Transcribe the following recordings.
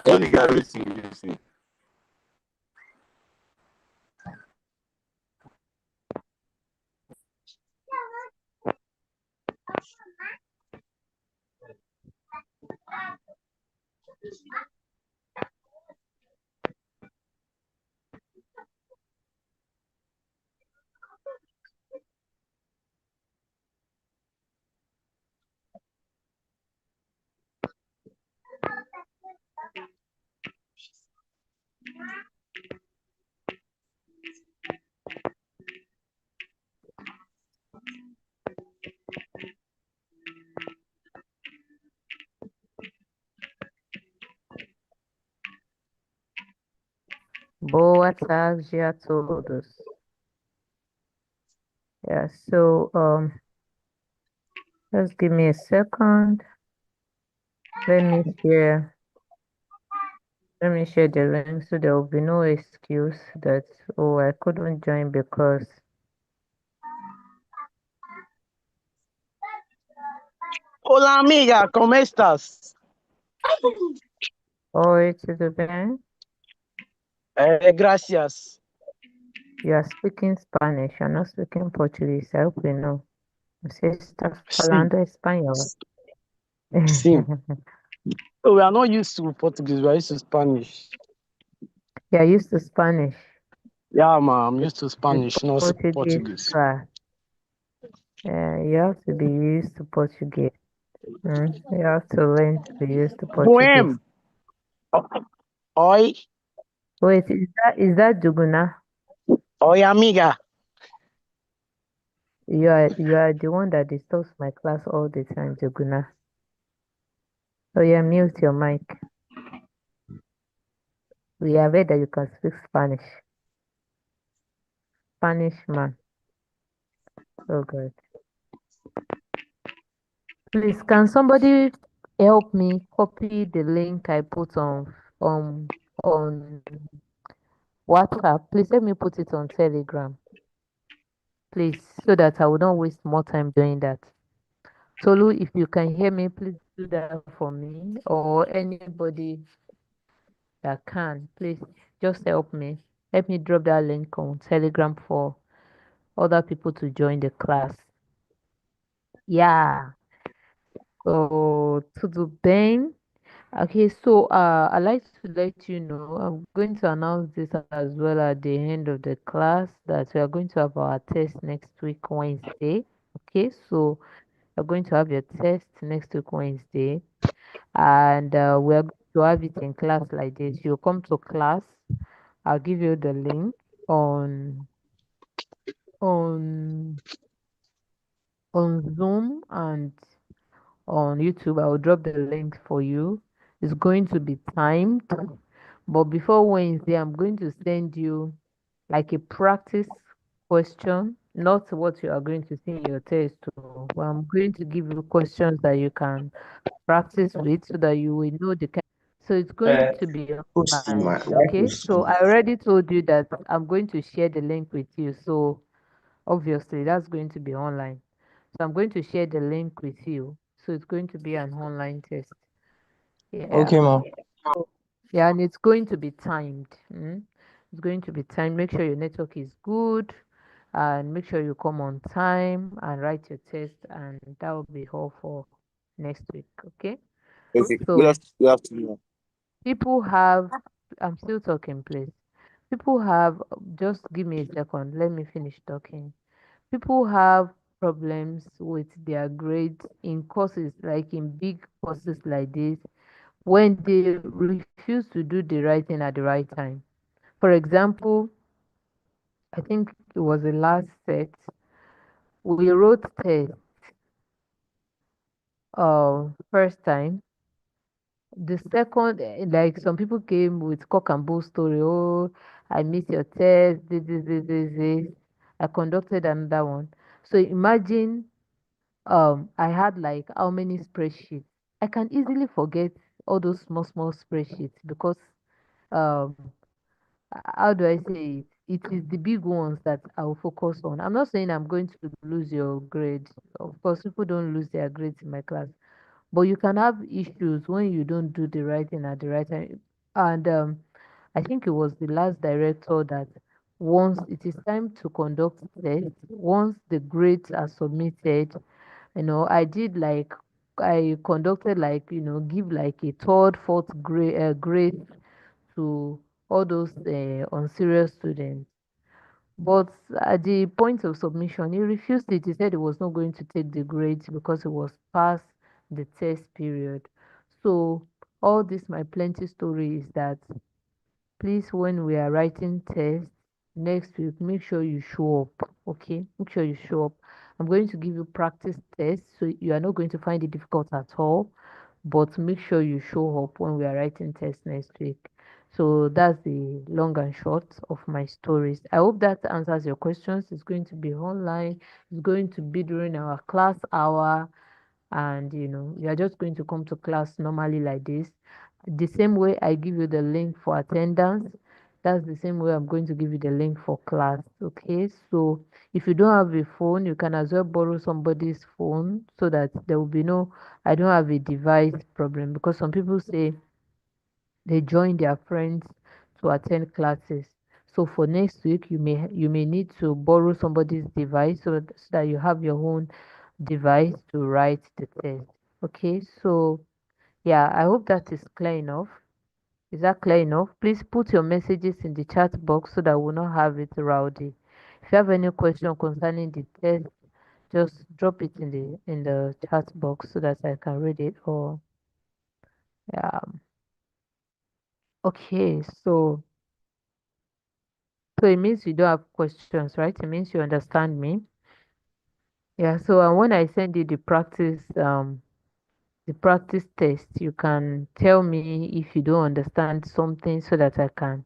Hello, the guy listen. Boa tarde a todos. Yeah, so just give me a second. Let me share the link so there will be no excuse that I couldn't join because Hola amiga, ¿cómo estás? tudo bem? Gracias. You are speaking Spanish, you're not speaking Portuguese. I hope you know. Você está falando espanhol. Sim. We are not used to Portuguese, we are used to Spanish. You're used to Spanish. Yeah, man, I'm used to Spanish, not Portuguese. Class. Yeah, you have to be used to Portuguese. You have to learn to be used to Portuguese. Oi. Wait, is that Juguna? Oi, amiga. You are the one that disturbs my class all the time, Juguna. Oh yeah, mute your mic. We have heard that you can speak Spanish. Spanish man. Oh God. Please, can somebody help me copy the link I put on WhatsApp? Please let me put it on Telegram. Please, so that I will not waste more time doing that. Tolu, if you can hear me, please do that for me, or anybody that can. Please just help me. Let me drop that link on Telegram for other people to join the class. Yeah. So to the Ben. Okay, so I'd like to let you know I'm going to announce this as well at the end of the class that we are going to have our test next week Wednesday. Okay, so you're going to have your test next week Wednesday, and we're going to have it in class like this. You come to class, I'll give you the link on on Zoom and on YouTube. I will drop the link for you. It's going to be timed, but before Wednesday, I'm going to send you like a practice question, not what you are going to see in your test. But I'm going to give you questions that you can practice with so that you will know the kind. So it's going to be online. Okay. So I already told you that I'm going to share the link with you. So obviously that's going to be online. So I'm going to share the link with you. So it's going to be an online test. Yeah. Okay, ma'am. Yeah, and it's going to be timed. It's going to be time. Make sure your network is good and make sure you come on time and write your test, and that will be all for next week. Okay. Okay. So Good afternoon. people have, I'm still talking, please. People have, just give me a second, let me finish talking. People have problems with their grades in courses, like in big courses like this, when they refuse to do the right thing at the right time. For example, I think it was the last set, we wrote test first time. The second, like some people came with cock and bull story. Oh, I missed your test. This. I conducted another one. So imagine, I had like how many spreadsheets. I can easily forget all those small spreadsheets because um how do I say it? It is the big ones that I will focus on. I'm not saying I'm going to lose your grade. Of course, people don't lose their grades in my class, but you can have issues when you don't do the right thing at the right time. And I think it was the last director that once it is time to conduct tests, once the grades are submitted, I did like, I conducted like, give like a third, fourth grade to all those unserious students. But at the point of submission, he refused it. He said he was not going to take the grades because it was past the test period. So all this my plenty story is that, please, when we are writing tests next week, make sure you show up. Okay, make sure you show up. I'm going to give you practice tests, so you are not going to find it difficult at all. But make sure you show up when we are writing tests next week. So that's the long and short of my stories. I hope that answers your questions. It's going to be online. It's going to be during our class hour, and you are just going to come to class normally like this. The same way I give you the link for attendance, that's the same way I'm going to give you the link for class. Okay, so if you don't have a phone, you can as well borrow somebody's phone so that there will be no, I don't have a device problem, because some people say they join their friends to attend classes. So for next week, you may need to borrow somebody's device, so that you have your own device to write the test. Okay, so yeah, I hope that is clear enough. Is that clear enough? Please put your messages in the chat box so that we'll not have it rowdy. If you have any question concerning the test, just drop it in the chat box so that I can read it. Or yeah, okay. So it means you don't have questions, right? It means you understand me. Yeah. So when I send you the practice test, you can tell me if you don't understand something so that I can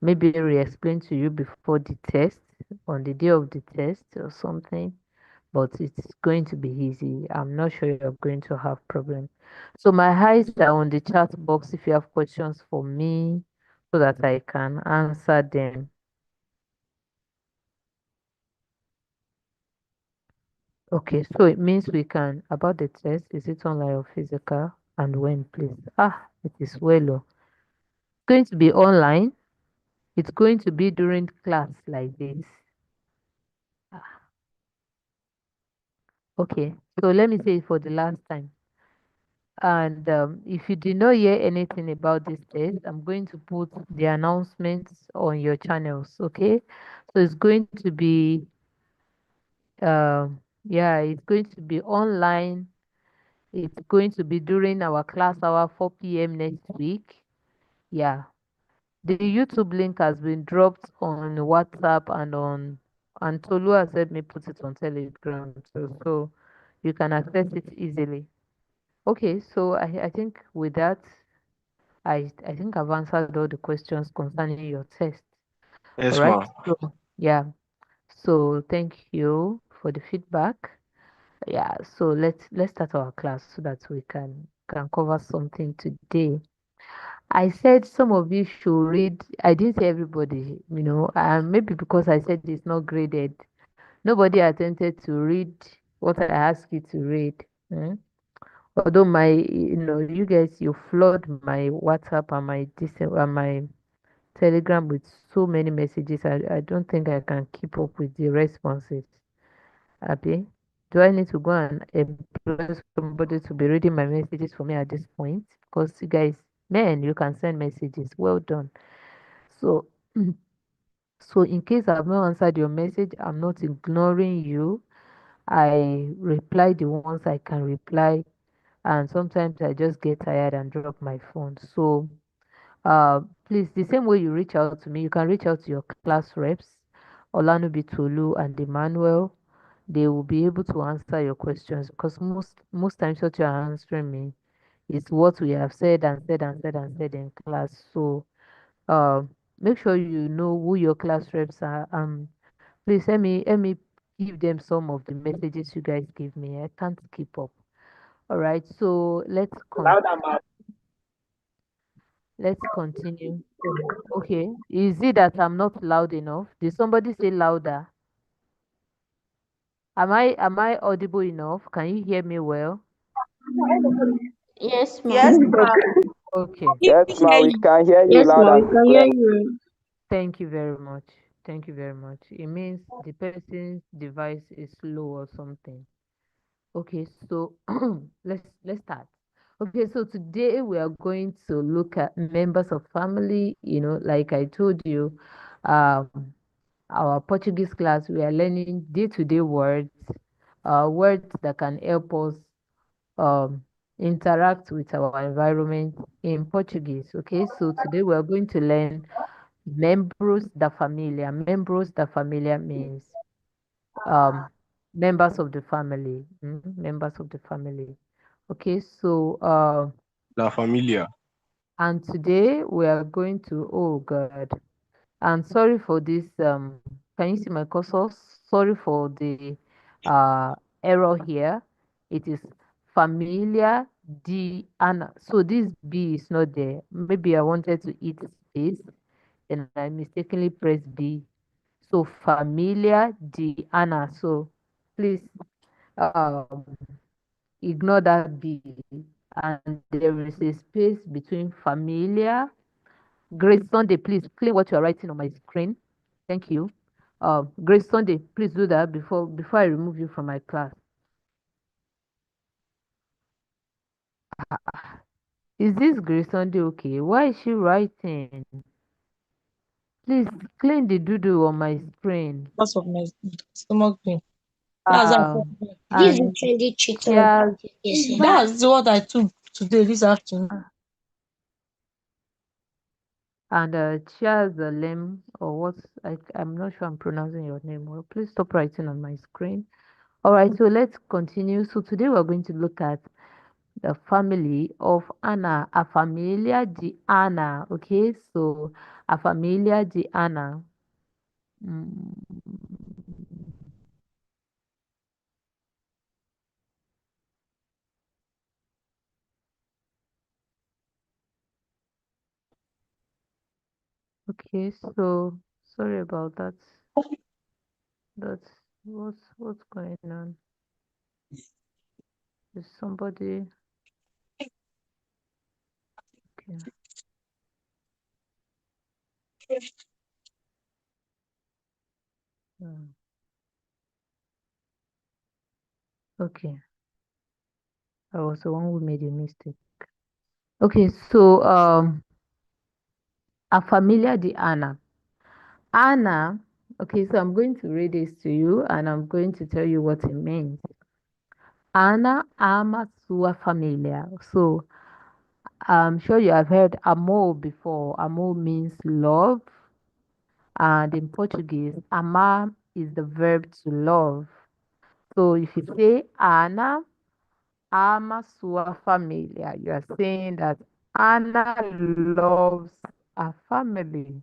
maybe re-explain to you before the test, on the day of the test or something. But it's going to be easy. I'm not sure you're going to have problem. So my eyes are on the chat box if you have questions for me so that I can answer them. Okay, so it means we can, about the test, is it online or physical, and when, please? It is well. It's going to be online. It's going to be during class like this. Okay, so let me say it for the last time. And if you did not hear anything about this test, I'm going to put the announcements on your channels. Okay, so it's going to be, yeah, it's going to be online. It's going to be during our class hour, 4 p.m. next week. Yeah, the YouTube link has been dropped on WhatsApp and Tolu has helped me put it on Telegram too, so you can access it easily. Okay, so I think with that, I think I've answered all the questions concerning your test. All Yes, right. ma'am. So yeah. So thank you for the feedback. Yeah. So let's start our class so that we can cover something today. I said some of you should read. I didn't say everybody, maybe because I said it's not graded. Nobody attempted to read what I asked you to read. Although you guys, you flood my WhatsApp and my Telegram with so many messages. I don't think I can keep up with the responses. Abi, do I need to go and employ somebody to be reading my messages for me at this point? Because you guys, man, you can send messages. Well done. So, so in case I've not answered your message, I'm not ignoring you. I reply the ones I can reply, and sometimes I just get tired and drop my phone. So, please, the same way you reach out to me, you can reach out to your class reps, Olanubi Tolu and Emmanuel. They will be able to answer your questions because most times what you are answering me is what we have said and said and said and said in class. So, uh, make sure you know who your class reps are. Please let me give them some of the messages you guys give me. I can't keep up. All right, so let's continue. Okay, is it that I'm not loud enough? Did somebody say louder? Am I audible enough? Can you hear me well? Yes, Yes, ma'am. ma'am. Okay, Yes, We ma, hear we you. can hear you Yes, loud ma'am. We and can hear clear. you. thank you very much. Thank you very much. It means the person's device is slow or something. Okay, so let's start. Okay, so today we are going to look at members of family. Like I told you, um, our Portuguese class, we are learning day-to-day words, words that can help us um, interact with our environment in Portuguese. Okay, so today we are going to learn membros da família. Membros da família means um, members of the family. Members of the family. Okay, so La Familia. and today we are going to, oh God, and sorry for this. Can you see my cursor? Sorry for the uh error here. It is familia di Anna. So this B is not there. Maybe I wanted to eat space and I mistakenly pressed B. So familia di Anna. So please um ignore that B. And there is a space between familia. Grace Sunday, please clean what you are writing on my screen. Thank you. Grace Sunday, please do that before I remove you from my class. Is this Grace Sunday okay? Why is she writing? Please clean the doodle on my screen. Because of my stomach pain. That's how Um, This is and trendy cheat on Chia's yes. that's what I took today, this afternoon. Chia's Lem or what? I'm not sure I'm pronouncing your name well. Please stop writing on my screen. All right, so let's continue. So today we're going to look at the family of Anna, a familia di Anna. Okay, so a familia di Anna. Mm, okay, so sorry about that. That's what's going on. Is somebody okay? mm, Okay, I was the one who made a mistake. Okay, so a familia di Anna. Anna. Okay, so I'm going to read this to you and I'm going to tell you what it means. Ana ama sua família. So I'm sure you have heard amor before. Amor means love, and in Portuguese, amar is the verb to love. So if you say Ana ama sua família, you are saying that Ana loves a family.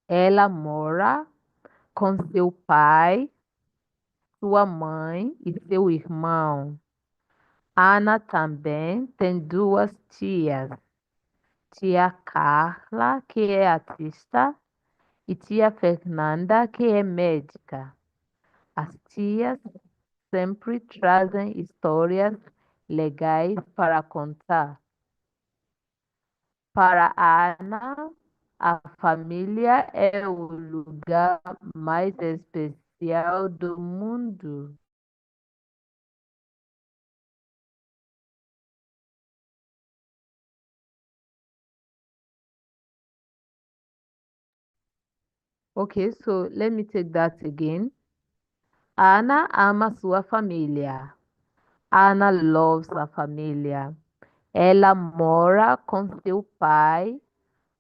Ela mora com seu pai, sua mãe e seu irmão. Ana também tem duas tias. Tia Carla, que é artista, e tia Fernanda, que é médica. As tias sempre trazem histórias legais para contar. Para a Ana, A família é o lugar mais especial do mundo. Okay, so let me take that again. Ana ama sua família. Ana loves a família. Ela mora com seu pai.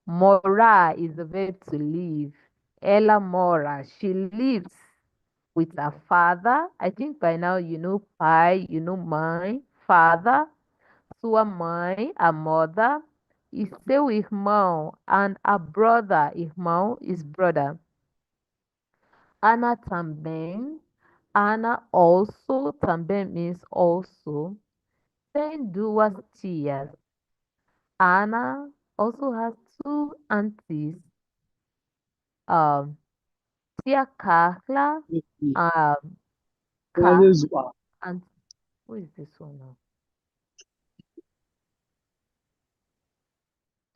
Morar is the verb to live. Ela mora. She lives with her father. I think by now you know pai, you know mãe, father. Sua mãe, a mother. E seu irmão, and a brother. Irmão is brother. Ana também. Ana also também means also. Tem duas tias. Ana also has two aunties. Um, Tia Carla, um, Car Always wow. and who is this one now?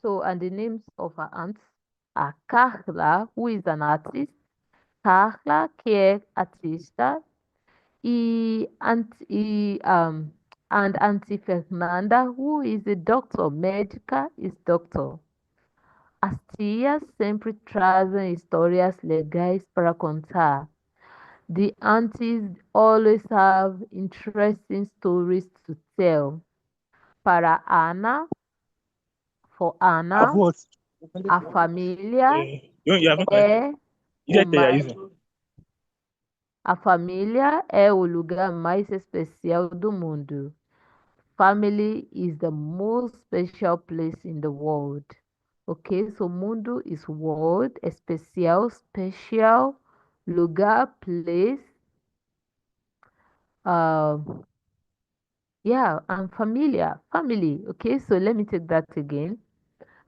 So, and the names of her aunts are Carla, who is an artist, Carla, que é artista, and Auntie Fernanda, who is a doctor, médica, is doctor. As tias sempre trazem histórias legais para contar. The aunties always have interesting stories to tell. Para Ana, for Of Ana, what? a família You have not corrected. é You o said you are mais, using. a família é o lugar mais especial do mundo. Family is the most special place in the world. Okay, so mundo is world, especial, special, lugar, place. Um, yeah, and familiar, family. Okay, so let me take that again.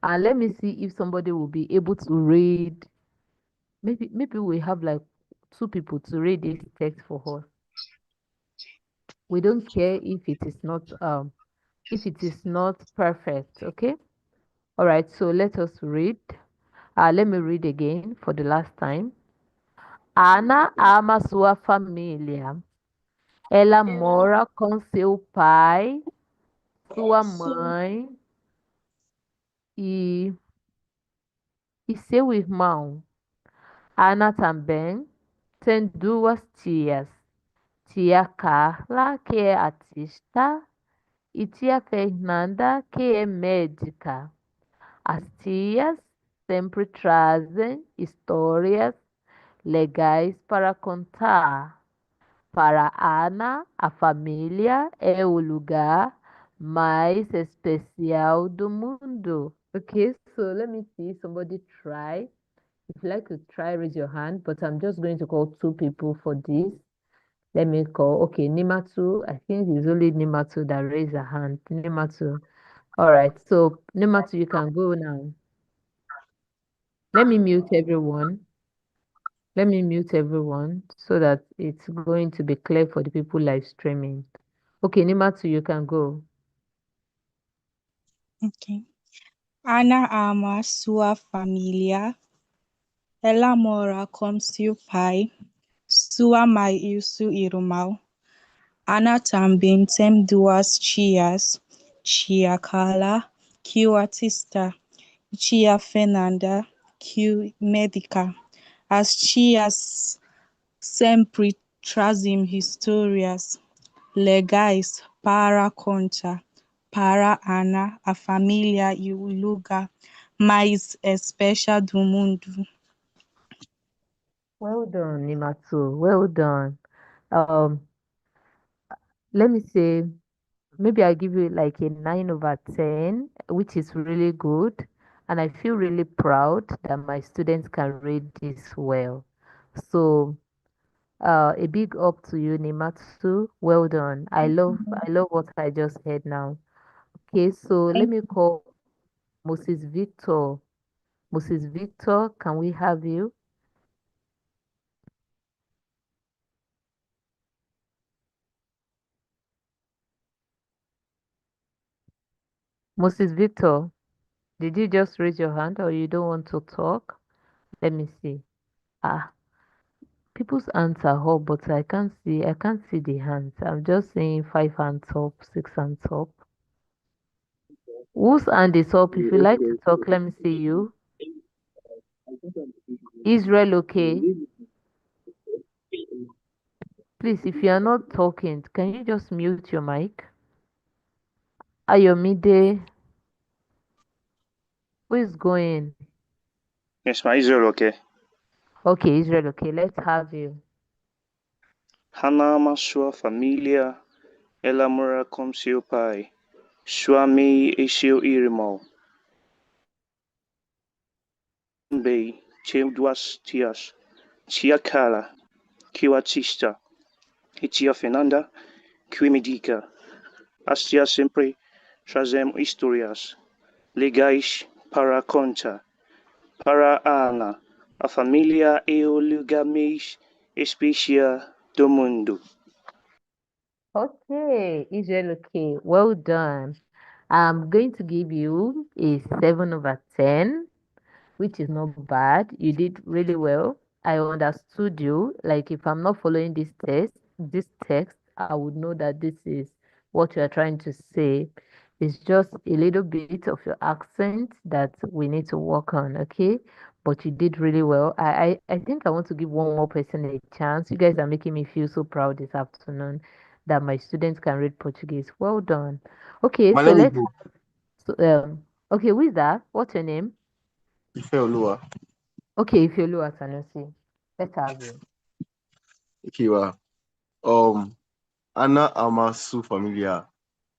And let me see if somebody will be able to read. Maybe we have like two people to read this text for us. We don't care if it is not perfect, okay? All right, so let us read. Let me read again for the last time. Ana ama sua família. Ela mora com seu pai, sua mãe e, e seu irmão. Ana também tem duas tias. Tia Carla, que é artista, e tia Fernanda, que é médica. As tias sempre trazem histórias legais para contar. Para Ana, a família é o lugar mais especial do mundo. Okay, so let me see somebody try. If you like to try, raise your hand, but I'm just going to call two people for this. Let me call, okay, Nimatu. I think it's only Nimatu that raised a hand. Nimatu. All right, so Nimatu, you can go now. Let me mute everyone. Let me mute everyone so that it's going to be clear for the people live streaming. Okay, Nimatu, you can go. Ok. Ana ama sua família. Ela mora com seu pai, sua mãe e seu irmão. Ana também tem duas tias, tia Carla, que é artista, e tia Fernanda, que é médica. As tias sempre trazem histórias legais para contar. Para Ana, a família é o lugar mais especial do mundo. Well done, Nimatu. Well done. Um, let me say, maybe I'll give you like a 9/10, which is really good. And I feel really proud that my students can read this well. So a big up to you, Nimatsu. Well done. I love what I just heard now. Okay, so let me call Moses Victor. Moses Victor, can we have you? Moses Victor. Did you just raise your hand or you don't want to talk? Let me see. Ah, people's hands are up, but I can't see the hands. I'm just saying five hands up, six hands up. Whose hand is up? If you like to talk, let me see you. Israel, okay. Please, if you are not talking, can you just mute your mic? Ayomide, who is going? Yes, ma Israel, okay. Okay, Israel, okay. Let's have you. Hanama sua família, ela mora com seu pai. Sua mãe e seu irmão. Também tinha duas tias. Tia Carla, que é artista, e tia Fernanda, que é médica. As tias sempre trazem histórias legais para contar. Para a Ana, a família é o lugar mais especial do mundo. Okay, Israel, okay. Well done. I'm going to give you a 7 over 10, which is not bad. You did really well. I understood you. Like if I'm not following this text, I would know that this is what you are trying to say. It's just a little bit of your accent that we need to work on, okay? But you did really well. I think I want to give one more person a chance. You guys are making me feel so proud this afternoon that my students can read Portuguese. Well done. Okay, My so name is let's so, okay, who is that? What's your name? Ifeoluwa. Okay, if you look at Sanusi, let's have you. Ikiwa. Ana ama su familia.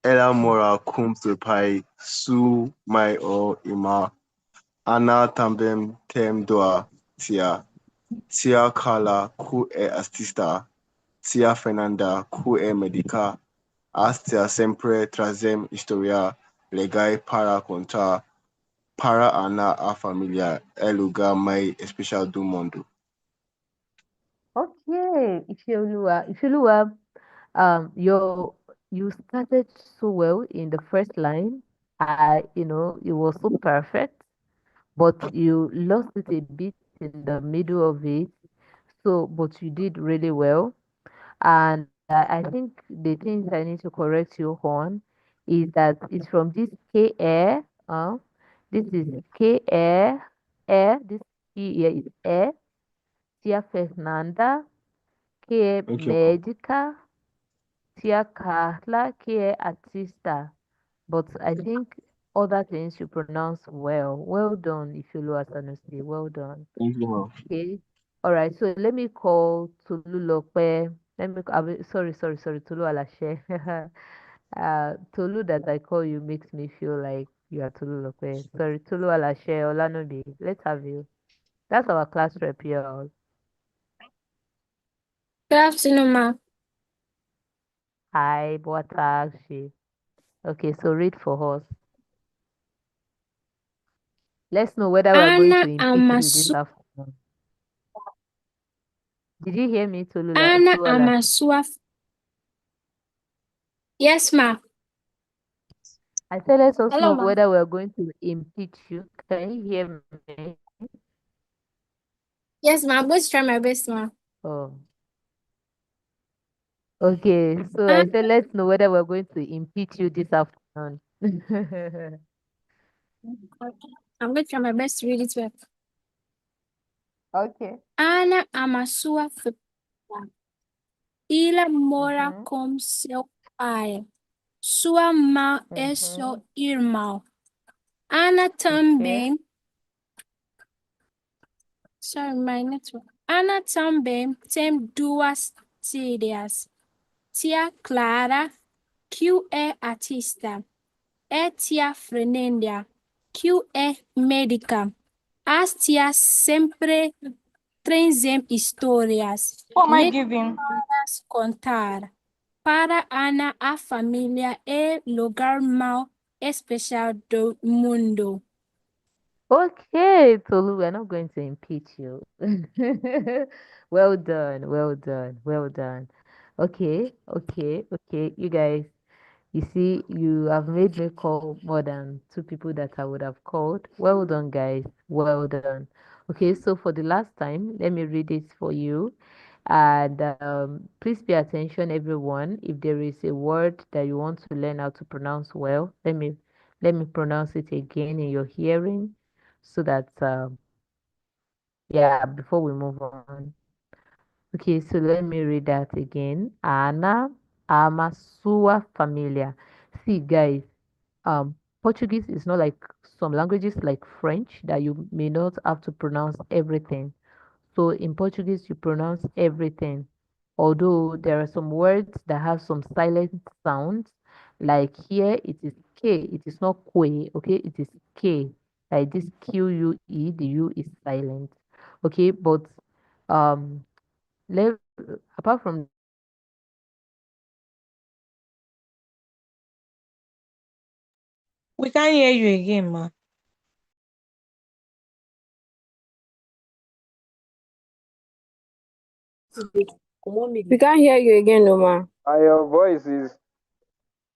Ela mora cum seu pai, su mai o ima. Ana também tem duas tia. Tia Carla, que é artista. Tia Fernanda, que é médica. As tia sempre trazem história legal para contar. Para Ana, a família é o lugar mais especial do mundo. Okay, if you you started so well in the first line. It was so perfect, but you lost it a bit in the middle of it. So, but you did really well. And I think the things I need to correct you on is that it's from this K air. This is K air. Air. This E here is air. Tia Fernanda, que é Okay. médica. Tia Carla, que é artista. But I think other things you pronounce well. Well done, if you look at honestly. Well done. Thank you, ma'am. Okay. All right. So let me call Tolu Lope. Sorry, Tolu Alashe. Tolu that I call you makes me feel like you are Tolu Lope. Sorry, Tolu Alashe Olanobi. Let's have you. That's our class rep here. Good afternoon, ma. Hi, boa tarde. Okay, so read for us. Let's know whether we're going to Ana impeach you this Amasu afternoon. Did you hear me, Ana Tolu Alashe? Amasua. Yes, ma. I said, let us Hello, know ma. whether we're going to impeach you. Can you hear me? Yes, ma. I'm going to try my best, ma. Oh, okay. So Ah, I said, let's know whether we're going to impeach you this afternoon. I'm going to try my best to read it well. Okay. Ana Amasua Ila mora Mm-hmm. com seu pai. Sua mãe é Mm-hmm. seu irmão. Ana Okay. também. Sorry, my network. Ana também tem duas filhas. Tia Clara, que é artista, e tia Fernanda, que é médica. As tias sempre trazem histórias What am I legais giving? para contar. Para Ana, a família é o lugar mais especial do mundo. Okay, Tolu, we're not going to impeach you. Well done, well done, well done. Okay. You guys, You see, you have made me call more than two people that I would have called. Well done, guys. Well done. Okay, so for the last time, let me read it for you. And please pay attention, everyone. If there is a word that you want to learn how to pronounce well, let me pronounce it again in your hearing, so that yeah, before we move on. Okay, so let me read that again. Ana ama sua família. See, guys, Portuguese is not like some languages like French that you may not have to pronounce everything. So in Portuguese, you pronounce everything. Although there are some words that have some silent sounds, like here it is K, it is not que, okay? It is K. Like this QUE, the U is silent. Okay, but um let apart from We can't hear you again, ma. We can't hear you again, Oma. Your voice is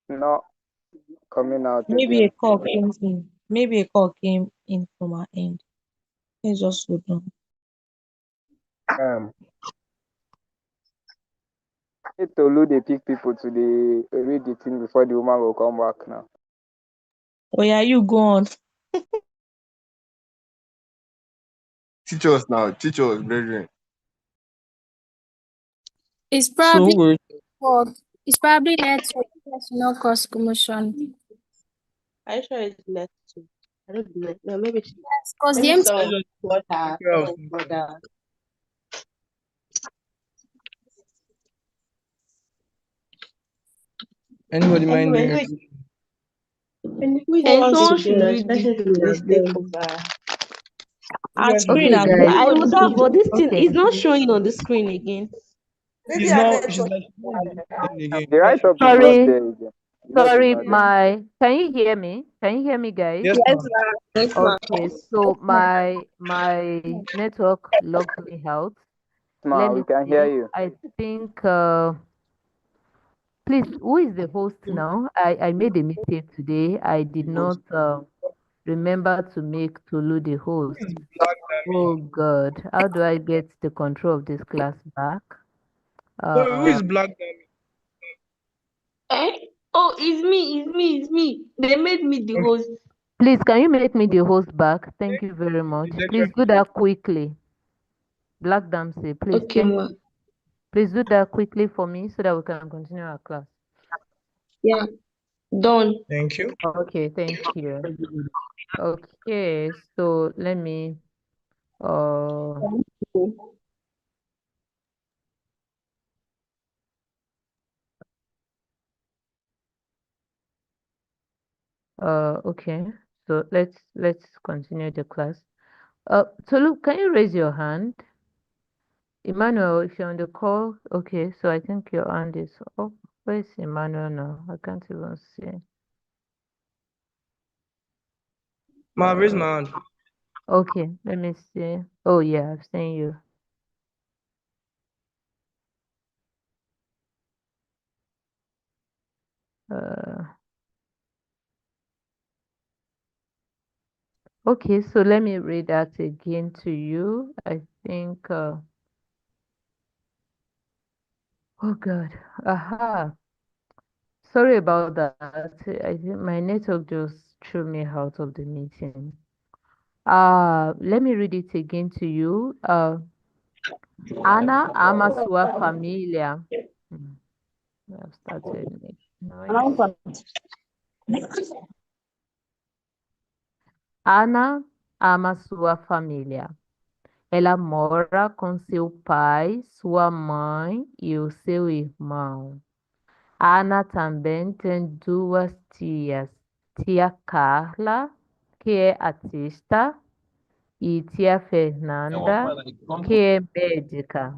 not coming out Maybe a again. call came in. Maybe a call came in from our end. Let's just hold on. Um, need Tolu dey pick people to the read the thing before the woman will come back now. Oh yeah, you go on. Teach us now. Teach us, brethren. It's So probably good. network. It's probably network. Yes, no cause commotion. Are you sure it's left too? I don't know. No, maybe Yes, cause the maybe empty. someone bought her. Yeah, Someone bought her. anybody mind doing Anyway, it? who is Who it wants to to do now? read this Especially thing with this again? takeover. Our screen okay, has guys. I everybody observe, see. but this thing Okay, is not showing on the screen again. She's not. She's like again. The write up is not sorry, there again. The note is sorry, not there. my can you hear me? Can you hear me, guys? Yes, Yes, ma'am. ma. Yes, ma. Okay, so my network logged me out. Let Ma, we me can hear see. you. I think please, who is the host now? I made a mistake today. I did not remember to make Tolu the host. Oh God, how do I get the control of this class back? Sorry, who Uh, is Black Diamond? Eh? Oh, it's me. They made me the Okay, host. please, can you make me the host back? Thank you very much. it's Please do that quickly. Black Dempsey, please. Okay, ma. Please do that quickly for me so that we can continue our class. Yeah, done. thank you. Okay, thank you. Okay, so let me uh okay. So let's continue the class. Tolu, can you raise your hand? Emmanuel, if you're on the call, okay, so I think your hand is up. Where's Emmanuel now? I can't even see. Ma, raise my hand. Okay, let me see. Oh yeah, I've seen you. Uh, okay, so let me read that again to you. I think, oh God, aha, sorry about that. I think my network just threw me out of the meeting. Let me read it again to you. Ana ama sua família. I've started making noise. Ana ama sua família. Ela mora com seu pai, sua mãe e o seu irmão. Ana também tem duas tias. Tia Carla, que é artista, e tia Fernanda, que é médica.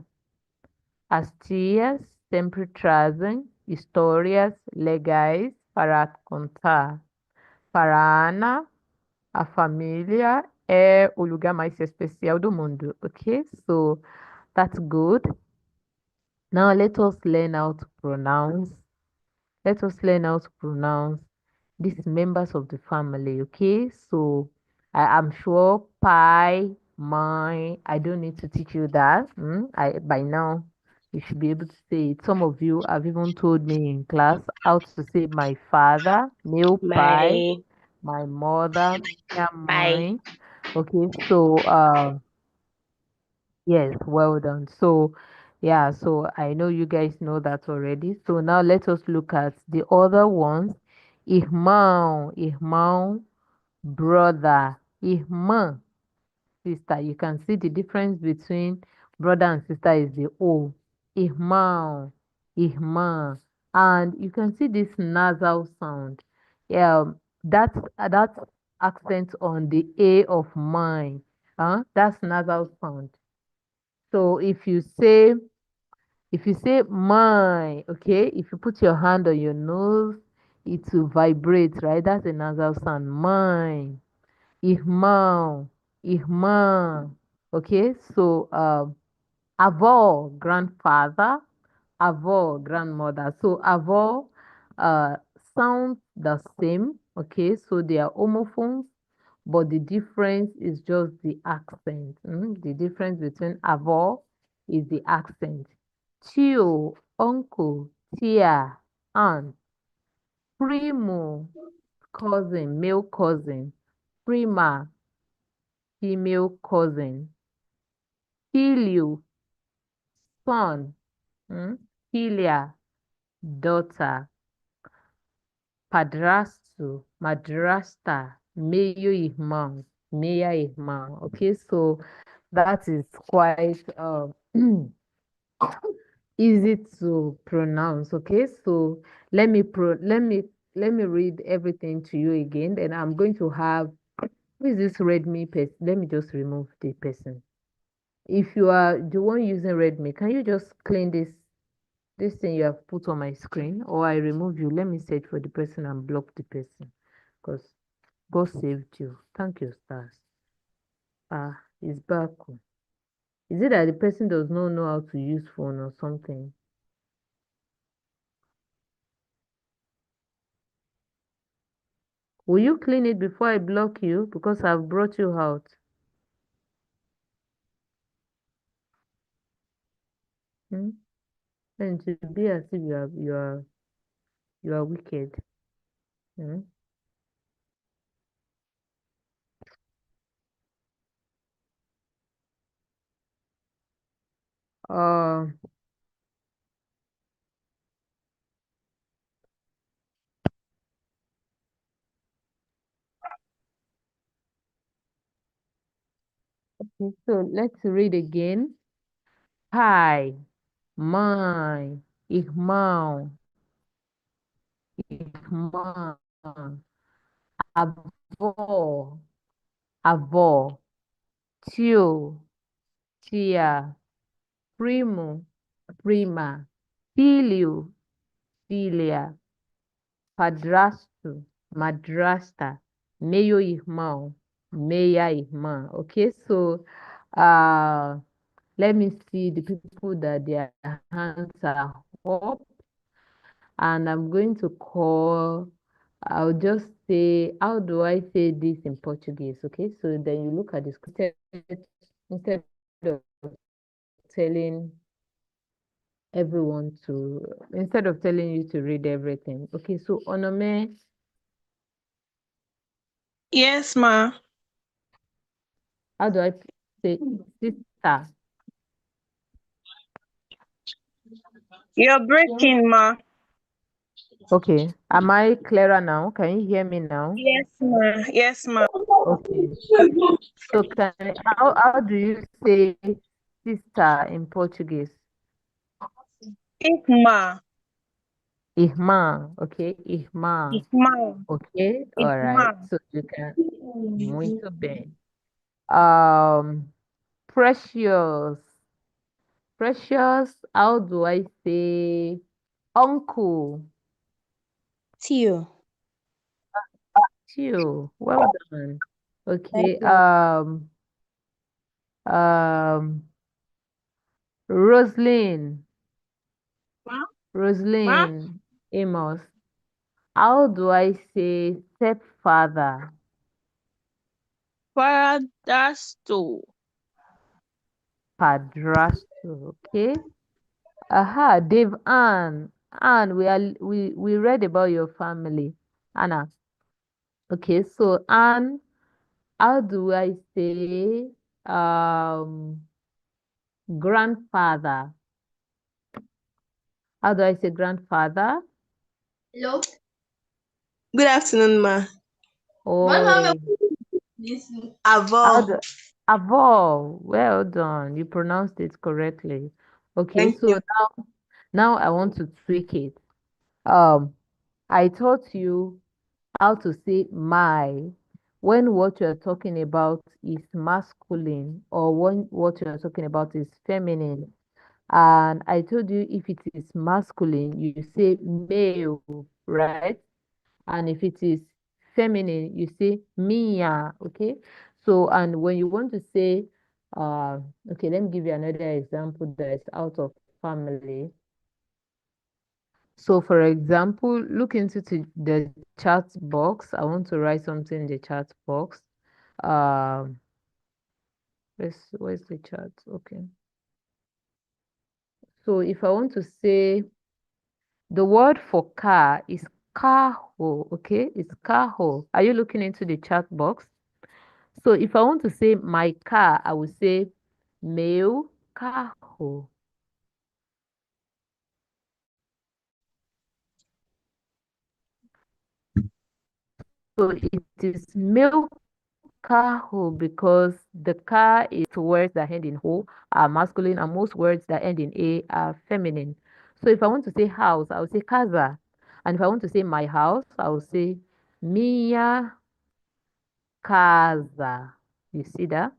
As tias sempre trazem histórias legais para contar. Para Ana, a família é o lugar mais especial do mundo. Okay, so that's good. Now let us learn how to pronounce. let us learn how to pronounce these members of the family, okay? So I am sure pie, my, I don't need to teach you that. I by now you should be able to say it. Some of you have even told me in class how to say my father, meal pie, My my mother, yeah, pie. mine. Okay, so yes, well done. So yeah, so I know you guys know that already. So now let us look at the other ones. Irmão, brother, irmã, sister. You can see the difference between brother and sister is the O. Irmão, irmã. And you can see this nasal sound. Yeah, that's accent on the A of mine. That's nasal sound. So if you say mine, okay, if you put your hand on your nose, it will vibrate, right? That's a nasal sound. Mine. Irmão, irmã. Okay, so avó, grandfather, avó, grandmother. So avó sound the same. Okay, so they are homophones, but the difference is just the accent. The difference between avó is the accent. Tio, uncle, tia, aunt, primo, cousin, male cousin, prima, female cousin, filho, son, filha, daughter, padrasto, madrasta, meio irmão, meia irmã. Okay, so that is quite easy to pronounce. Okay, so let me read everything to you again. Then I'm going to have, who is this Redmi person? Let me just remove the person. If you are the one using Redmi, can you just clean this thing you have put on my screen, or I remove you? Let me search for the person and block the person, because God saved you. Thank you, stars. It's back. Is it that the person does not know how to use phone or something? Will you clean it before I block you? Because I've brought you out. Hmm? And to be as if you are wicked. Hmm? Uh, okay, so let's read again. Pai, mãe, irmão, irmã, avó, avó, tio, tia, primo, prima, filho, filha, padrasto, madrasta, meio irmão, meia irmã. Okay, so let me see the people that their hands are up, and I'm going to call. I'll just say, how do I say this in Portuguese? Okay, so then you look at this instead of telling everyone to, instead of telling you to read everything. Okay, so Onome, Yes, ma. how do I say sister? You're breaking, ma. Okay, am I clearer now? Can you hear me now? Yes, ma. Yes, ma. Okay, so how do you say sister in Portuguese? Ikma. Irmã, okay, irmã. Ikma. Okay, all right. Ikma. So you can, muito bem. Precious. Precious, how do I say uncle? Tio. Tio, well done. Thank Okay, you. um, Roslyn, Ma? Ma? Roslyn, Amos. How do I say stepfather? Padrasto. Padrasto. Okay. Aha, Dave Ann. Ann, we read about your family. Anna. Okay, so Ann, how do I say grandfather? How do I say grandfather? Hello. Good afternoon, ma. Oh, how Avo. do Avo? Well done. You pronounced it correctly. Okay, Thank so you. now I want to tweak it. Um, I taught you how to say my when what you're talking about is masculine or when what you're talking about is feminine. And I told you if it is masculine, you say male, right? And if it is feminine, you say mia, okay? So, and when you want to say, okay, let me give you another example that is out of family. So, for example, look into the chat box. I want to write something in the chat box. Um, where's the chat? Okay. So, if I want to say the word for car is carho, okay? It's carho. Are you looking into the chat box? So, if I want to say my car, I will say meu carro. So, it is meu carro because the car is words that end in ho are masculine and most words that end in a are feminine. So if I want to say house, I will say casa. And if I want to say my house, I will say minha casa. You see that?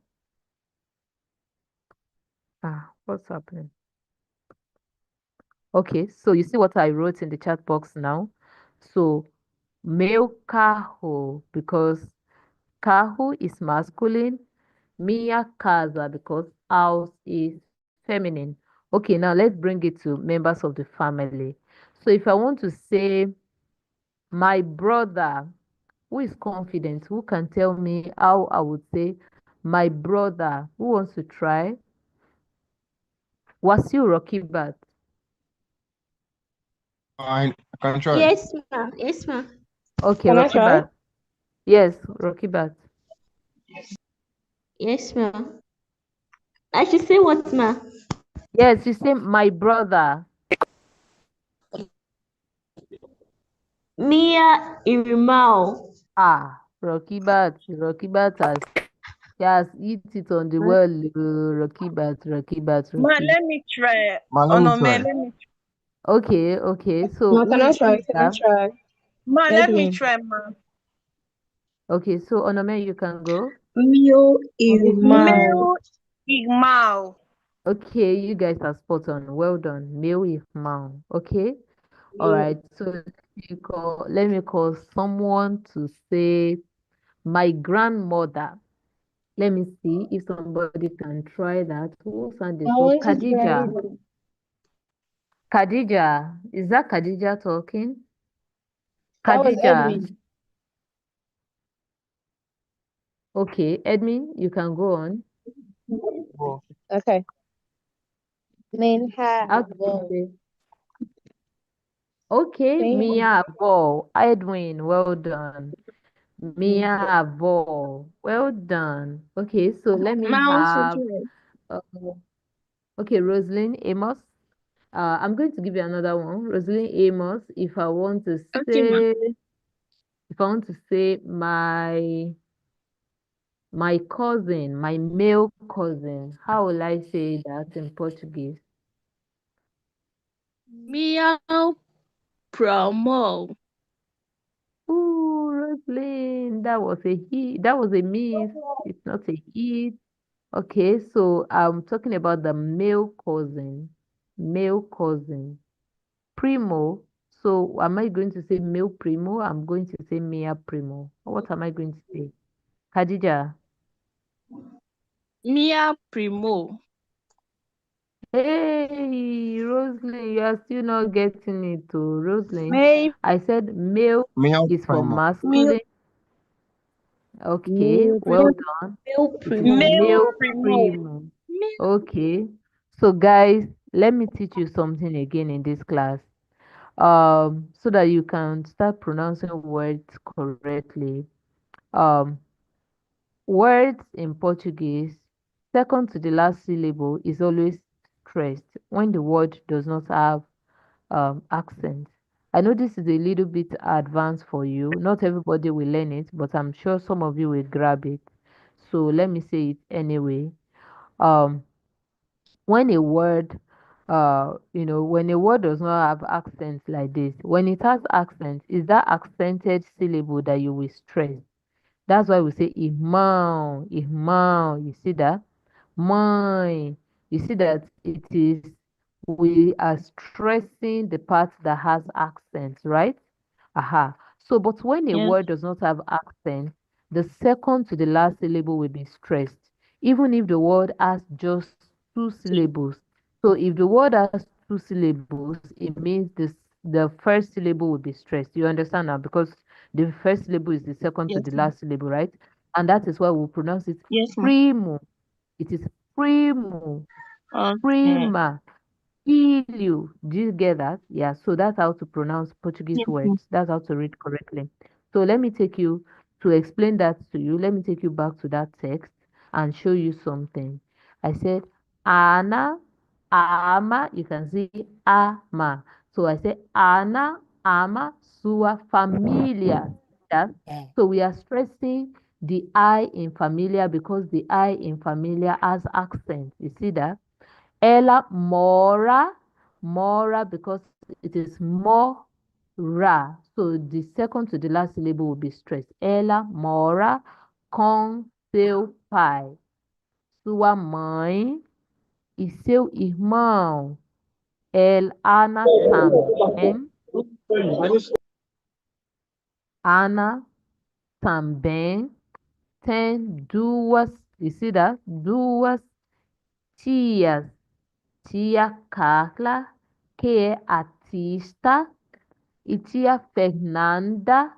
Ah, what's happening? Okay, so you see what I wrote in the chat box now? So meu carro because carro is masculine. Minha casa because house is feminine. Okay, now let's bring it to members of the family. So if I want to say my brother, who is confident, who can tell me how I would say my brother, who wants to try? Wasiu Rokibat. Fine, I can try. Yes, ma. Yes, ma. Okay, Can I try? Rokibat. Yes, Rokibat. Yes, ma. I should say what, ma? Yes, you say my brother. Mia Irimao. Ah, Rokibat has eat it on the well, Rokibat, Ma, Rokibat. let me try. Ma, let Oh me no, man, try. let me. Okay. So No, can I try? who is Can I that? try? Ma, let me Edwin. try, ma. Okay, so Onome, you can go. Mio Irimao. Meu Igmal. Okay, you guys are spot on. Well done. Male with mouth. Okay. All Mio. right. So let me call someone to say my grandmother. Let me see if somebody can try that. Who sounded I so want to try. Khadija. Khadija. Is that Khadija talking? That was Khadija. Edwin. Okay, Edmin, you can go on. Oh, Okay. Minha How do you avó. say? Okay, Tem Mia Ball. Edwin, well done. Mia Ball. Well done. Okay, so let me Mouse. have uh, okay, Rosalind Amos. I'm going to give you another one. Rosalind Amos, Okay, ma. if I want to say my cousin, my male cousin, how will I say that in Portuguese? Mia Promo. Ooh, Rosalind, that was a miss. It's not a hit. Okay, so I'm talking about the male cousin. Male cousin. Primo. So am I going to say male primo? I'm going to say mea primo. What am I going to say? Khadija. Mia Primo. Hey, Roslyn, you are still not getting it to Roslyn. Maybe I said male Male is for primo. milk, masculine. Okay, Male well milk, done. It is primo. male male primo. primo. Okay. So guys, let me teach you something again in this class. So that you can start pronouncing words correctly. Um, Words in Portuguese, second to the last syllable is always stressed when the word does not have accent. I know this is a little bit advanced for you. Not everybody will learn it, but I'm sure some of you will grab it. So let me say it anyway. Um, when a word, when a word does not have accent like this, when it has accent, is that accented syllable that you will stress. That's why we say irmão, irmão. You see that? Mãe. You see that it is, we are stressing the part that has accent, right? Aha. So, but when a Yes, word does not have accent, the second to the last syllable will be stressed, even if the word has just two syllables. So, if the word has two syllables, it means the first syllable will be stressed. You understand now? Because the first syllable is the second to yes, the ma'am. last syllable, right? And that is why we pronounce it Yes, ma'am. primo. It is primo, Okay. prima. Filho. Do you get that? Yeah, so that's how to pronounce Portuguese Yes, ma'am. words. That's how to read correctly. So let me take you to explain that to you. Let me take you back to that text and show you something. I said, Ana, ama. You can see ama. So I say, Ana, ama, sua família. That. So we are stressing the I in familiar because the I in familiar has accent. You see that? Ela mora, mora because it is more ra. So the second to the last syllable will be stressed. Ela mora com seu pai, sua mãe e seu irmão. Ana Ana também tem duas, you see that? Duas tias. Tia Carla, que é artista, e tia Fernanda,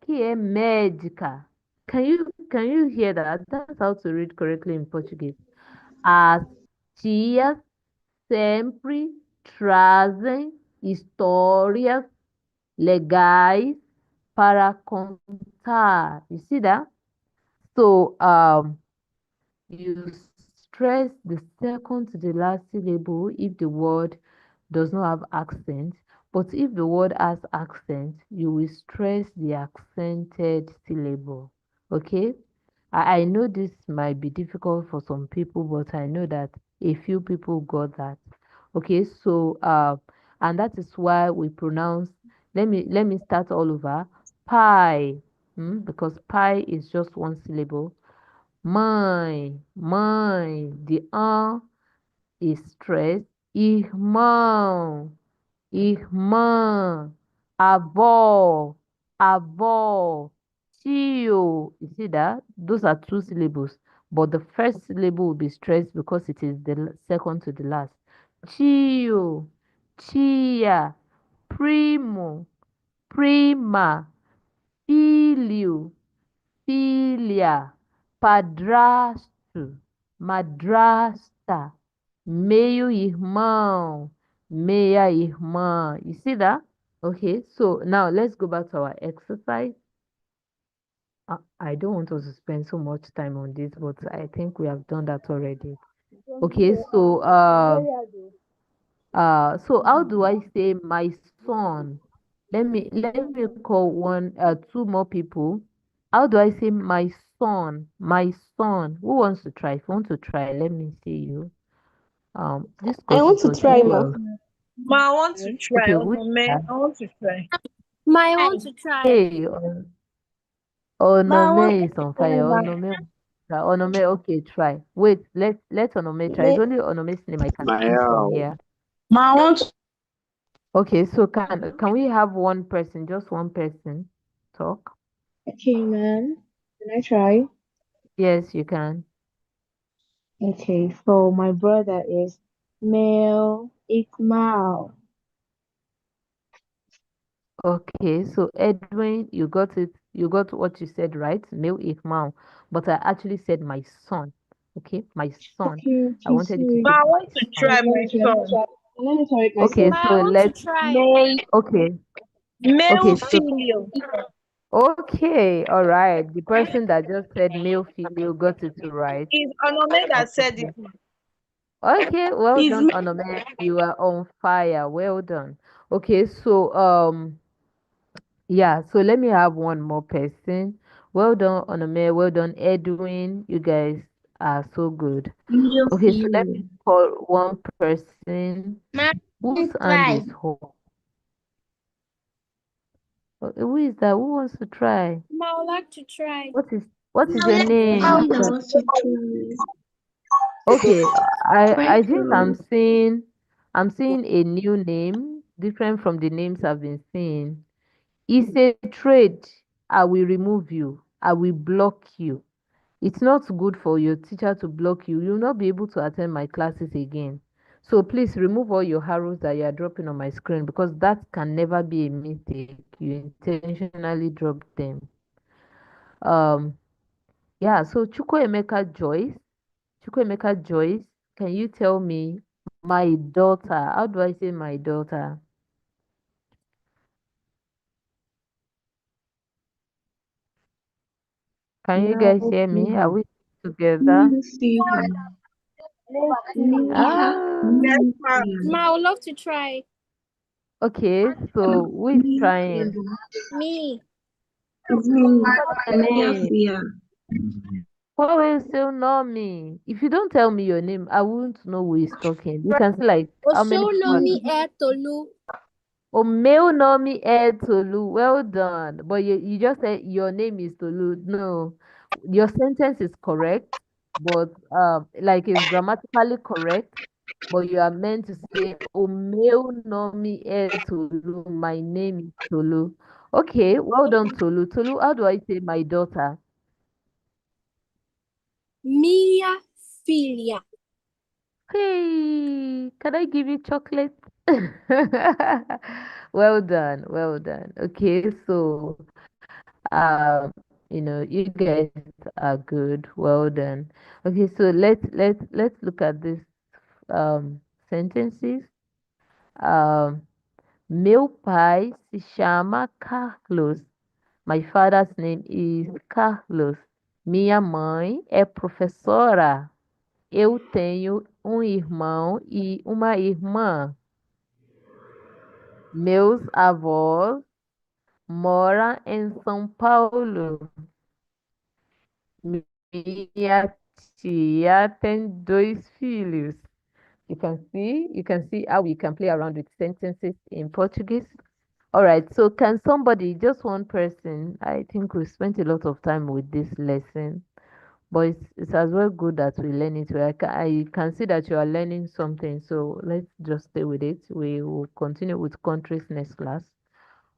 que é médica. Can you hear that? That's how to read correctly in Portuguese. As tias sempre trazem histórias legais para contar. You see that? So, you stress the second to the last syllable if the word does not have accent, but if the word has accent, you will stress the accented syllable. Okay? I know this might be difficult for some people, but I know that a few people got that. Okay, so and that is why we pronounce, let me start all over. Pie. Because pie is just one syllable. Mãe, the is stressed. Irmão, irmã, avó, avó, tio. You see that? Those are two syllables, but the first syllable will be stressed because it is the second to the last. Tio, tia, primo, prima, filho, filha, padrasto, madrasta, meio-irmão, meia-irmã. You see that? Okay, so now let's go back to our exercise. I don't want us to spend so much time on this, but I think we have done that already. Okay, so how do I say my son? Let me call two more people. How do I say my son? My son. Who wants to try? If you want to try, let me see you. This I course want is to for try, people ma. of, Ma, I want to try. okay, which Onome, I want to try. I want to try. hey, Ma, I want Onome to is on try, fire. ma. Onome, okay, try. Wait, let Onome try. It's Me, only Onome's name I can see from Maya. here. Ma, I want to. Okay, so can we have one person, just one person, talk? okay, man. Can I try? Yes, you can. Okay, so my brother is Male. Ikmal. Okay, so Edwin, you got it. You got what you said right. Male Ikmal. But I actually said my son. Okay, my son. Okay, I okay, wanted you to sorry. Ma, say I my want to son. try my son. Let me correct Okay, myself. Ma, so I want to let's. try. Male. Okay, Male okay, so female. okay, all right. The person that just said male female got it right. It's Onome that said it. Okay. Okay, well Is done, me. Onome. You are on fire. Well done. Okay, so yeah, so let me have one more person. Well done, Onome. Well done, Edwin. You guys are so good. Male Okay, so let me female. call one person Ma, whose please hand try. is up. Who is that? Who wants to try? Ma, I would like to try. What is your name? Female that wants to try. Okay, I Try think for. I'm seeing a new name, different from the names I've been seeing. It's a trade. I will remove you. I will block you. It's not good for your teacher to block you. You'll not be able to attend my classes again. So please remove all your arrows that you are dropping on my screen because that can never be a mistake. You intentionally drop them. Um, yeah, so Chukwuemeka Joyce, can you tell me my daughter? How do I say my daughter? Can you guys Male hear me? Are female. we together? Male female. Male Ah, Yes, female. ma. Ma, I would love to try. okay, so who is Male trying? female. Me. Is me. What's your Fia name? Fia. Why will you still know me? If you don't tell me your name, I won't know who is talking. You can see like how many people are Osonomi talking. Tolu. Oh, male Nomi Ed Tolu. Well done. But you just said your name is Tolu. No, your sentence is correct, but like it's grammatically correct, but you are meant to say, oh, male Nomi Ed Tolu. My name is Tolu. Okay, well done, Tolu. Tolu, how do I say my daughter? Mia Filia. Hey, can I give you chocolate? Well done, well done. Okay, so um, you guys are good. Well done. Okay, so let's look at this sentences. Um, Meu pai se chama Carlos. My father's name is Carlos. Minha mãe é professora. Eu tenho um irmão e uma irmã. Meus avós moram em São Paulo. Minha tia tem dois filhos. You can see how we can play around with sentences in Portuguese. All right, so can somebody, just one person, I think we spent a lot of time with this lesson, but it's as well good that we learn it. I can see that you are learning something, so let's just stay with it. We will continue with countries next class.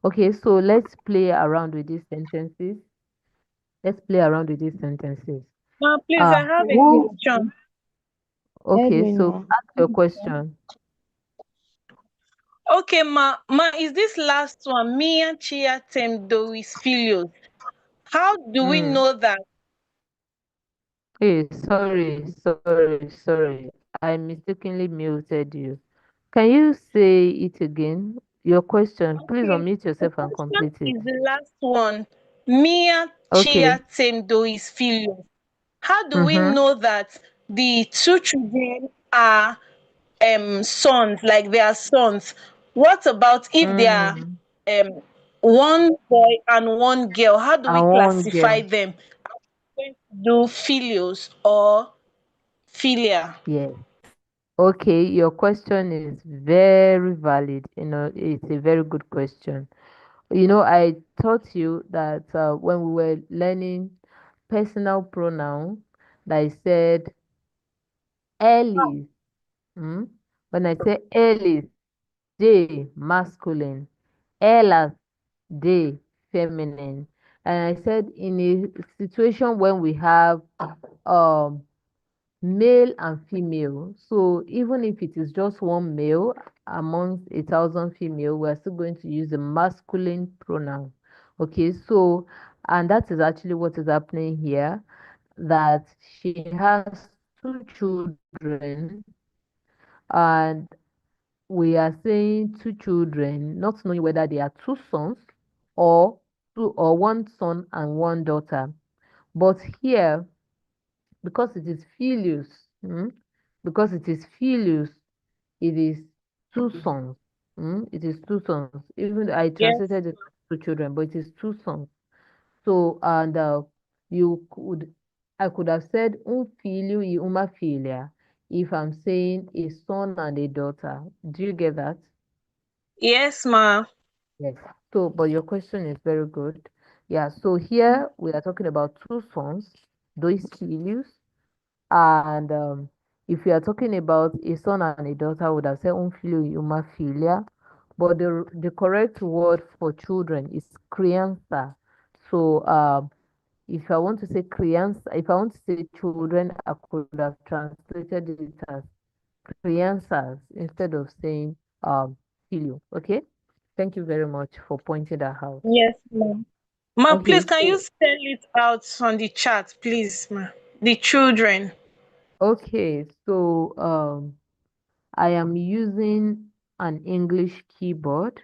Okay, so let's play around with these sentences. Let's play around with these sentences. Ma, please, Uh, I have a who? question. Okay, Edwin, so ma. ask your question. Okay, ma, is this last one, Mia Chia Tem Doris Filios? How do we Mm. know that? Hey, sorry. I mistakenly muted you. Can you say it again? Your question. Please Okay, unmute the yourself and question complete it. is the last one, Mia Okay. Chia Tem Doris Filios. How do we Mm-hmm. know that the two children are sons, like they are sons? What about if they are Mm. um one boy and one girl? How do we And one classify girl. them? Going to do filios or filia? Yes. Okay, your question is very valid. It's a very good question. I taught you that when we were learning personal pronoun, that I said Ellis. Mm? When I say Ellis, they masculine, Ellas, they feminine. And I said in a situation when we have um male and female. So even if it is just one male amongst 1,000 female, we're still going to use the masculine pronoun. Okay, so, and that is actually what is happening here, that she has two children, and we are saying two children, not knowing whether they are two sons or one son and one daughter. But here, because it is filius, because it is filius, it is two sons. It is two sons. Even though I Yes. translated it as two children, but it is two sons. So, and you could, I could have said un filho e uma filha if I'm saying a son and a daughter. Do you get that? Yes, ma. Yes. So, but your question is very good. Yeah. So here we are talking about two sons, dois filhos, and if you are talking about a son and a daughter, I would have said un filho e uma filha. But the correct word for children is criança. So if I want to say criança, if I want to say children, I could have translated it as crianças instead of saying filho. Okay. Thank you very much for pointing that out. Yes, ma. Ma, Okay, please, can you so spell it out on the chat, please, ma? The children. I am using an English keyboard,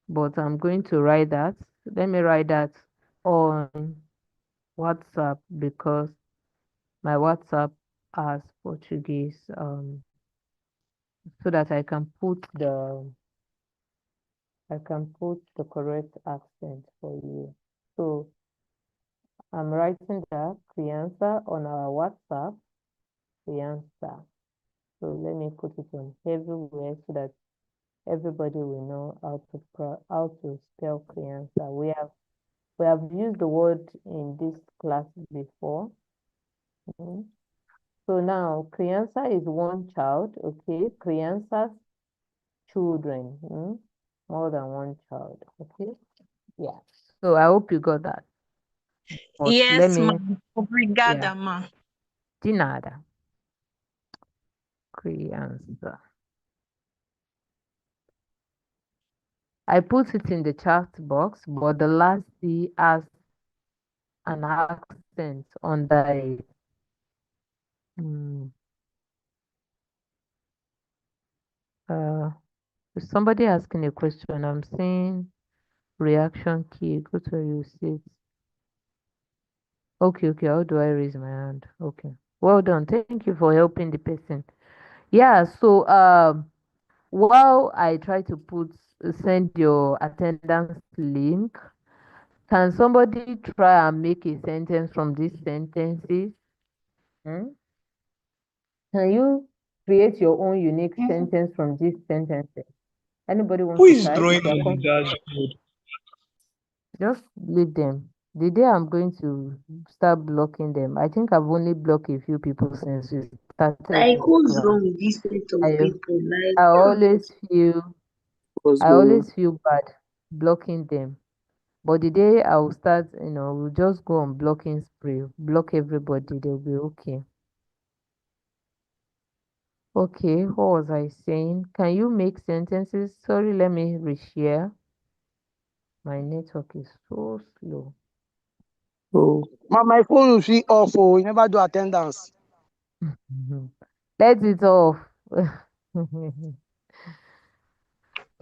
but I'm going to write that. Let me write that on WhatsApp because my WhatsApp has Portuguese, so that I can put the correct accent for you. So I'm writing that criança on our WhatsApp, criança. So let me put it on everywhere so that everybody will know how to spell criança. We have used the word in this class before. So now criança is one child, okay? Crianças, children, more than one child, okay? Yeah. So I hope you got that. But let Yes, ma. me, yeah, Obrigada, ma. de nada. Criança. I put it in the chat box, but the last C has an accent under it. Is somebody asking a question? I'm seeing reaction key. Go to your seat. Okay, how do I raise my hand? Okay. Well done. Thank you for helping the person. Yeah, so while I try to send your attendance link, can somebody try and make a sentence from these sentences? Hmm? Can you create your own unique sentence from these sentences? Anybody Who wants to is try? drawing on the dashboard? Just leave them. The day I'm going to start blocking them, I think I've only blocked a few people since we started Like, this who's class. wrong with this set of I people? Like, I always feel Because I always feel bad blocking them. But the day I will start, we'll just go on blocking spree, block everybody, they'll be okay. Okay, what was I saying? Can you make sentences? Sorry, let me reshare. My network is so slow. oh, my phone will be off. Oh, you never do attendance. Let it off.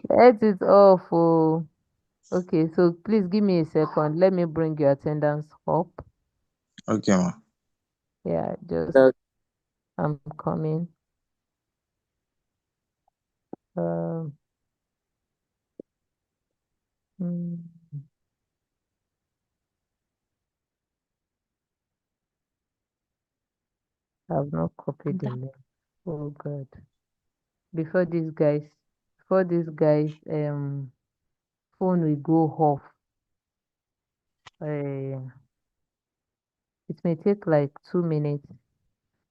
Let it off. Oh. Okay, so please give me a second. Let me bring your attendance up. Okay, ma. Yeah, just Yes. I'm coming. Um, mm, I've not copied the link. Oh God. Before these guys, phone will go off. Uh, it may take like 2 minutes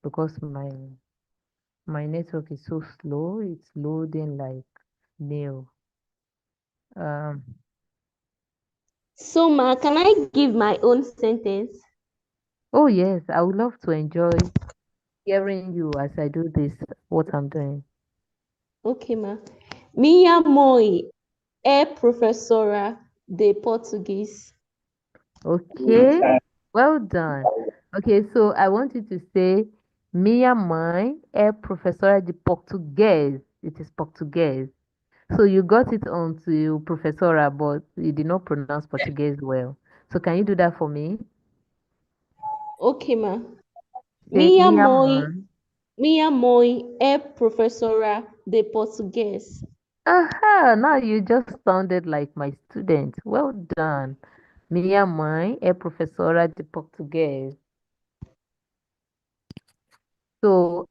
because my network is so slow. It's loading like mail. so ma, can I give my own sentence? Oh yes, I would love to enjoy hearing you as I do this, what I'm doing. Ok, ma. Minha mãe é professora de português. Okay, well done. Okay, so I want you to say, minha mãe é professora de português. It is português. So you got it onto professora, but you did not pronounce Portuguese well. So can you do that for me? Ok, ma. Say, Minha mãe é professora de português. aha, now you just sounded like my student. Well done. Minha mãe é professora de português. So,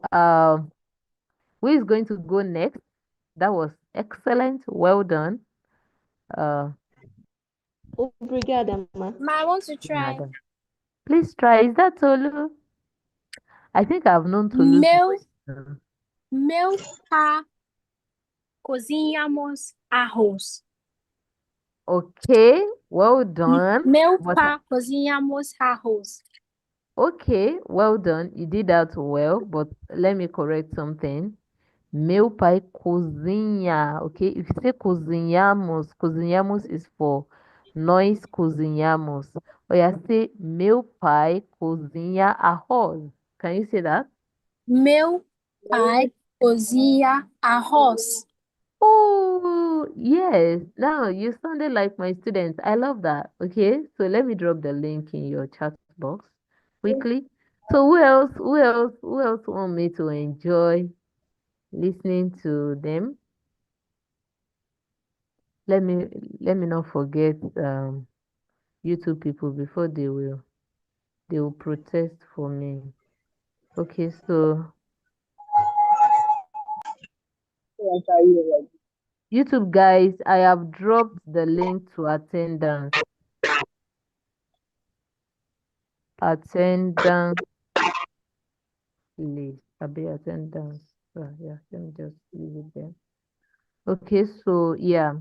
who is going to go next? That was excellent. Well done. Uh, Obrigada, ma. Ma, I want to try. Nada. Please try. Is that Tolu? I think I've known Tolu's Meu, voice. meu pai cozinhamos arroz. Okay, well done. Meu But pai cozinhamos arroz. okay, well done. You did that well, but let me correct something. Meu pai cozinha. Okay, if you say cozinhamos, cozinhamos is for nós cozinhamos. Or you say meu pai cozinha arroz. Can you say that? Meu pai cozinha arroz. Oh, yes. Now you sounded like my students. I love that. Okay, so let me drop the link in your chat box quickly. So who else? Who else? Who else want me to enjoy listening to them? Let me let me not forget YouTube people before they will protest for me. Okay, so YouTube guys, I have dropped the link to attendance. Attendance list. Abi attendance. Yeah, let me just leave it there. Okay, so yeah,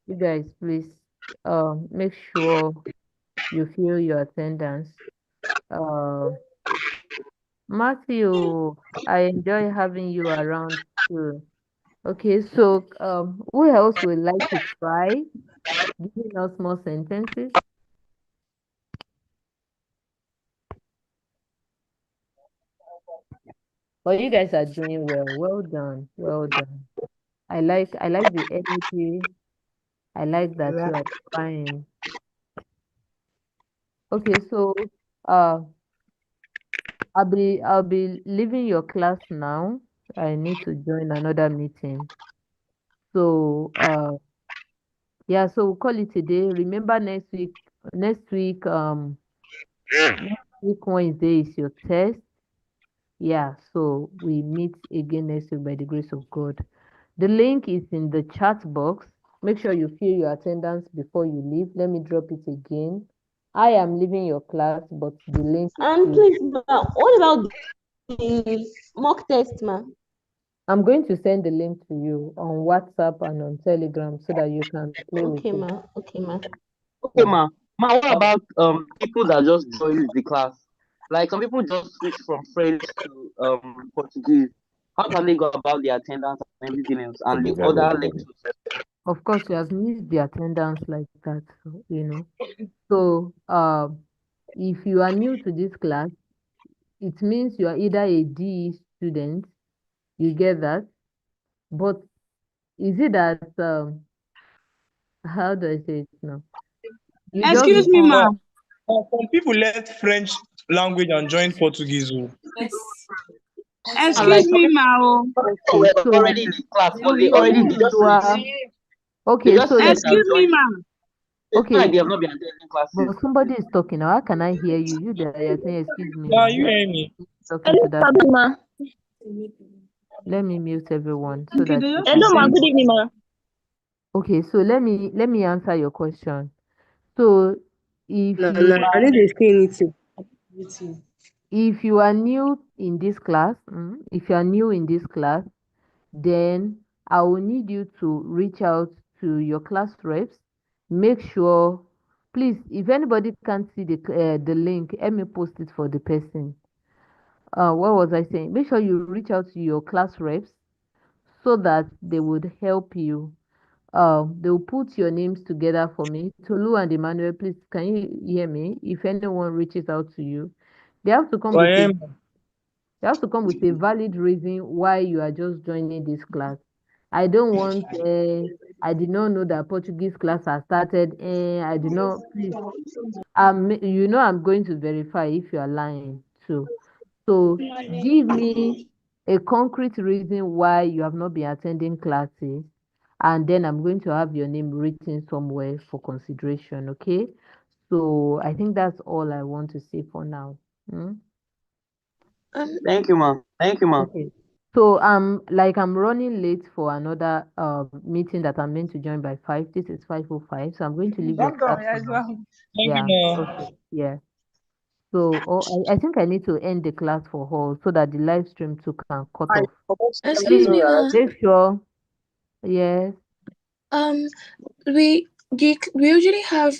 you guys please make sure you fill your attendance. Uh Matthew, I enjoy having you around too. Okay, so who else would like to try giving us more sentences? But you guys are doing well. Well done. Well done. I like the energy. I like that you are trying. Okay, so uh I'll be leaving your class now. I need to join another meeting. So yeah, so we'll call it a day. Remember next week Wednesday is your test. Yeah, so we meet again next week by the grace of God. The link is in the chat box. Make sure you fill your attendance before you leave. Let me drop it again. I am leaving your class, but the link And is. please, ma, what about the mock test, ma? I'm going to send the link to you on WhatsApp and on Telegram so that you can play with Okay, it. ma. Okay, ma. Okay, Yeah. ma. Ma, what about people that just joined the class? Like some people just switch from French to Portuguese. How can they go about the attendance and everything else and the other lectures? Of course, you have missed the attendance like that, so. So, if you are new to this class, it means you are either a DE student, you get that, but is it that, how do I say it now? You just Excuse Excuse me, me, ma. some people left French language and joined Portuguese. Oh. Yes. And like Excuse some me, people ma. Oh. were okay. So, already in the class, but so they you already means they just you switched. are They okay. just So switched let and Excuse me, joined. ma. It's not like okay. they have not been attending classes. But somebody is talking now. How can I hear you? You there, you're saying, excuse me, Yeah, ma. you hear me? Talking Hello, to that Sabi, person. ma. Let me mute everyone so Okay, that they you just can Hello, ma. hear. Good evening, ma. Okay, so let me answer your question. So if No, you no, I are need to explain it to you. if you are new in this class, if you are new in this class, then I will need you to reach out to your class reps. Make sure, please, if anybody can't see the link, let me post it for the person. what was I saying? Make sure you reach out to your class reps so that they would help you. They will put your names together for me. Tolu and Emmanuel, please, can you hear me? If anyone reaches out to you, they have to come I with a am. they have to come with a valid reason why you are just joining this class. I don't want, I did not know that Portuguese class has started. I did not, please. I'm going to verify if you are lying too. So give me a concrete reason why you have not been attending classes, and then I'm going to have your name written somewhere for consideration, okay? So I think that's all I want to say for now. Hmm? Thank you, ma'am. Thank you, ma'am. Okay. So I'm running late for another meeting that I'm meant to join by 5. This is 5:05, so I'm going to leave your class for now. Thank you, Yeah. ma. Okay. Yeah. So I think I need to end the class for her so that the live stream too can cut I off. supposed to Excuse Please also, me, right? ma. make sure. Yes. Um, we usually have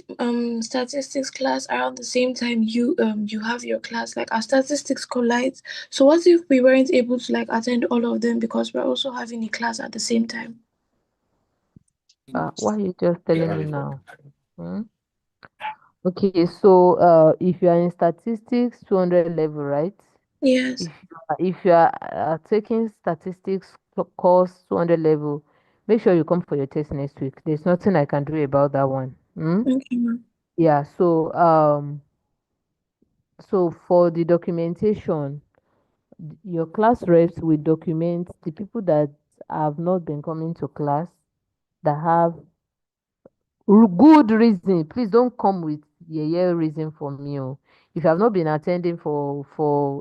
statistics class around the same time you have your class. Like our statistics collides. So what if we weren't able to like attend all of them because we're also having a class at the same time? Why are you just telling me now? Hmm? Okay. So if you are in statistics 200 level, right? Yes. If you are taking statistics course 200 level, make sure you come for your test next week. There's nothing I can do about that one. Hmm? Okay, ma. Yeah. So for the documentation, your class reps will document the people that have not been coming to class, that have good reason. Please don't come with yeah reason for me. Oh. If you have not been attending for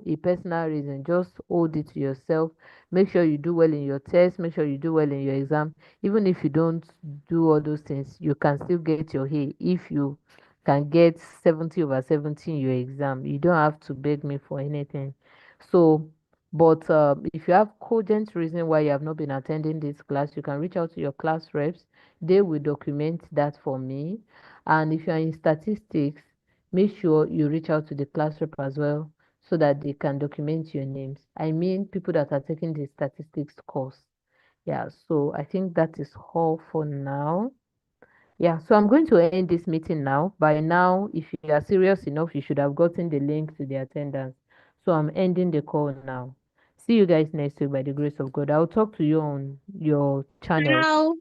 a personal reason, just hold it to yourself. Make sure you do well in your test. Make sure you do well in your exam. Even if you don't do all those things, you can still get your A if you can get 70 over 70 in your exam. You don't have to beg me for anything. So, but if you have cogent reason why you have not been attending this class, you can reach out to your class reps. They will document that for me. And if you are in statistics, make sure you reach out to the class rep as well so that they can document your names. I mean, people that are taking the statistics course. Yeah, so I think that is all for now. Yeah, so I'm going to end this meeting now. By now, if you are serious enough, you should have gotten the link to the attendance. So I'm ending the call now. See you guys next week by the grace of God. I'll talk to you on your channel. Ciao.